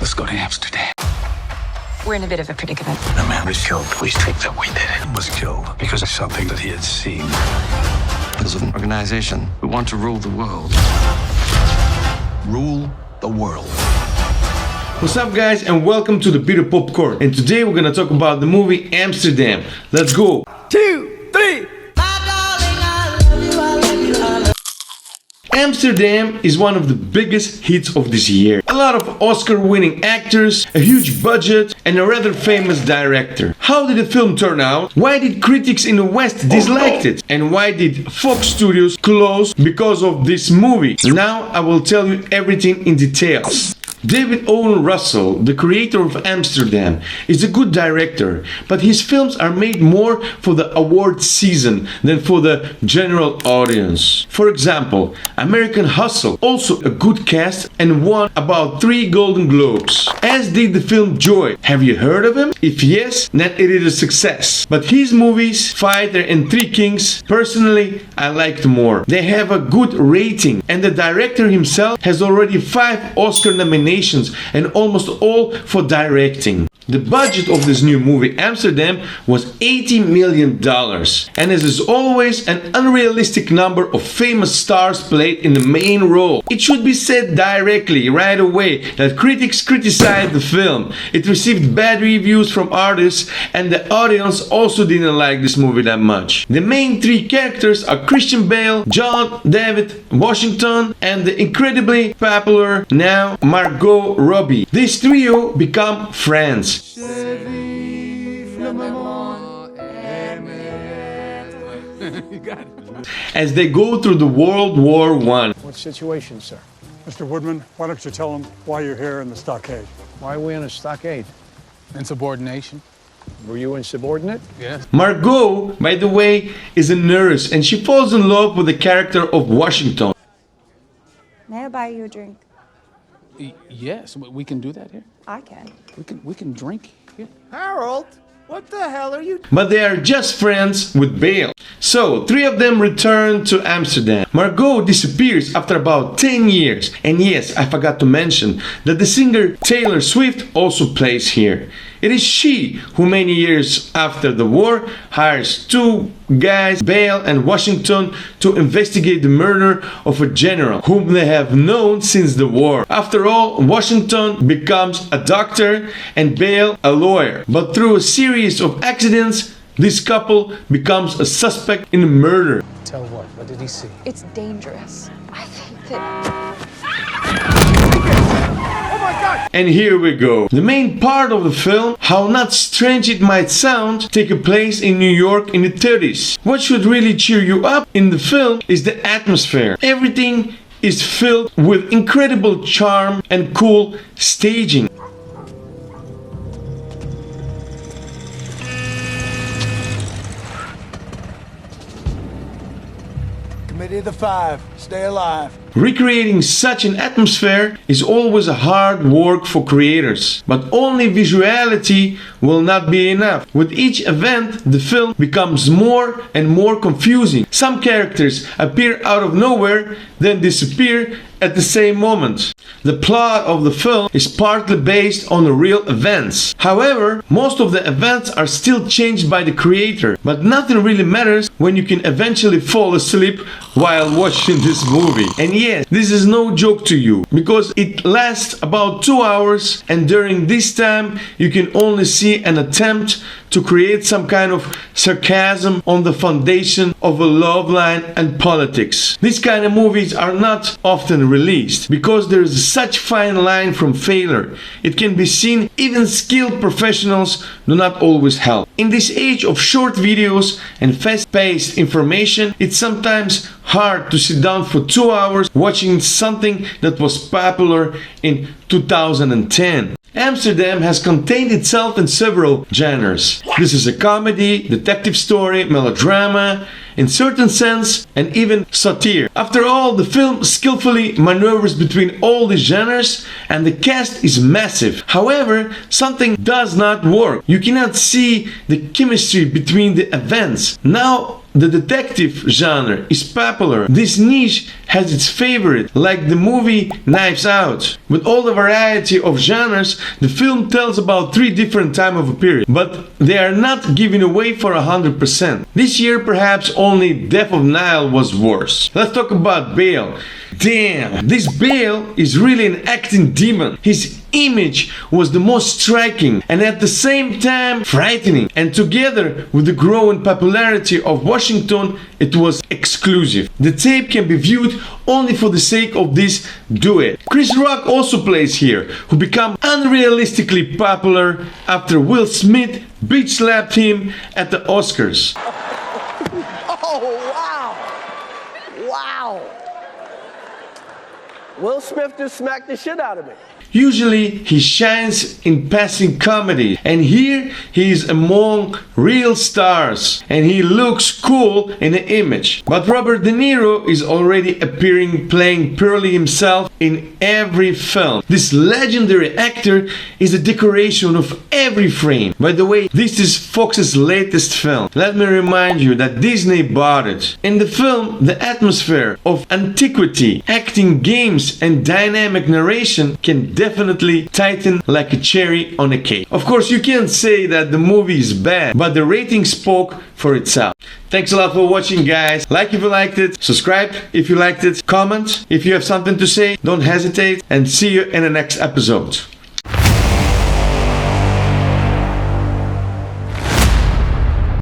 Let's go to Amsterdam. We're in a bit of a predicament. The man was killed. Police think that we did it. He was killed because of something that he had seen. Because of an organization who want to rule the world. Rule the world. What's up, guys, and welcome to the Bitter Popcorn. And today we're gonna talk about the movie Amsterdam. Let's go. 2, 3. Amsterdam is one of the biggest hits of this year. A lot of Oscar-winning actors, a huge budget, and a rather famous director. How did the film turn out? Why did critics in the West dislike it? And why did Fox Studios close because of this movie? Now I will tell you everything in details. David Owen Russell, the creator of Amsterdam, is a good director, but his films are made more for the award season than for the general audience. For example, American Hustle, also a good cast and won about 3 Golden Globes. As did the film Joy. Have you heard of him? If yes, then it is a success. But his movies, Fighter and Three Kings, personally, I liked more. They have a good rating, and the director himself has already 5 Oscar nominations and almost all for directing. The budget of this new movie Amsterdam was $80 million, and as is always, an unrealistic number of famous stars played in the main role. It should be said directly right away that critics criticized the film. It received bad reviews from artists, and the audience also didn't like this movie that much. The main 3 characters are Christian Bale, John David Washington, and the incredibly popular now Margot Robbie. This trio become friends. As they go through the World War I. What situation, sir? Mr. Woodman, why don't you tell them why you're here in the stockade? Why are we in a stockade? Insubordination. Were you insubordinate? Yes. Margot, by the way, is a nurse, and she falls in love with the character of Washington. May I buy you a drink? Yes, we can do that here. I can. We can drink here. Harold, what the hell are you? But they are just friends with Bale. So, 3 of them return to Amsterdam. Margot disappears after about 10 years. And yes, I forgot to mention that the singer Taylor Swift also plays here. It is she who many years after the war hires 2 guys, Bale and Washington, to investigate the murder of a general whom they have known since the war. After all, Washington becomes a doctor and Bale a lawyer. But through a series of accidents, this couple becomes a suspect in a murder. Tell what did he see? It's dangerous. I think that... And here we go. The main part of the film, how not strange it might sound, take place in New York in the 30s. What should really cheer you up in the film is the atmosphere. Everything is filled with incredible charm and cool staging. Committee of the 5, stay alive. Recreating such an atmosphere is always a hard work for creators, but only visuality will not be enough. With each event, the film becomes more and more confusing. Some characters appear out of nowhere, then disappear at the same moment. The plot of the film is partly based on the real events. However, most of the events are still changed by the creator, but nothing really matters when you can eventually fall asleep while watching this movie. And yes, this is no joke to you, because it lasts about 2 hours, and during this time you can only see an attempt to create some kind of sarcasm on the foundation of a love line and politics. These kind of movies are not often released because there is such fine line from failure. It can be seen even skilled professionals do not always help. In this age of short videos and fast-paced information, it's sometimes hard to sit down for 2 hours watching something that was popular in 2010. Amsterdam has contained itself in several genres. This is a comedy, detective story, melodrama, in certain sense, and even satire. After all, the film skillfully maneuvers between all these genres, and the cast is massive. However, something does not work. You cannot see the chemistry between the events. Now the detective genre is popular, this niche has its favorite, like the movie Knives Out. With all the variety of genres, the film tells about 3 different time of a period, but they are not given away for 100%. This year perhaps only Death of Nile was worse. Let's talk about Bale. Damn, this Bale is really an acting demon. His image was the most striking and at the same time frightening, and together with the growing popularity of Washington, it was exclusive. The tape can be viewed only for the sake of this duet. Chris Rock also plays here, who became unrealistically popular after Will Smith bitch slapped him at the Oscars. Oh, wow. Wow. Will Smith just smacked the shit out of me. Usually he shines in passing comedy, and here he is among real stars and he looks cool in the image. But Robert De Niro is already appearing playing Pearly himself in every film. This legendary actor is a decoration of every frame. By the way, this is Fox's latest film. Let me remind you that Disney bought it. In the film, the atmosphere of antiquity, acting games and dynamic narration can definitely tighten like a cherry on a cake. Of course, you can't say that the movie is bad, but the rating spoke for itself. Thanks a lot for watching, guys. Like if you liked it, subscribe if you liked it, comment if you have something to say, don't hesitate, and see you in the next episode.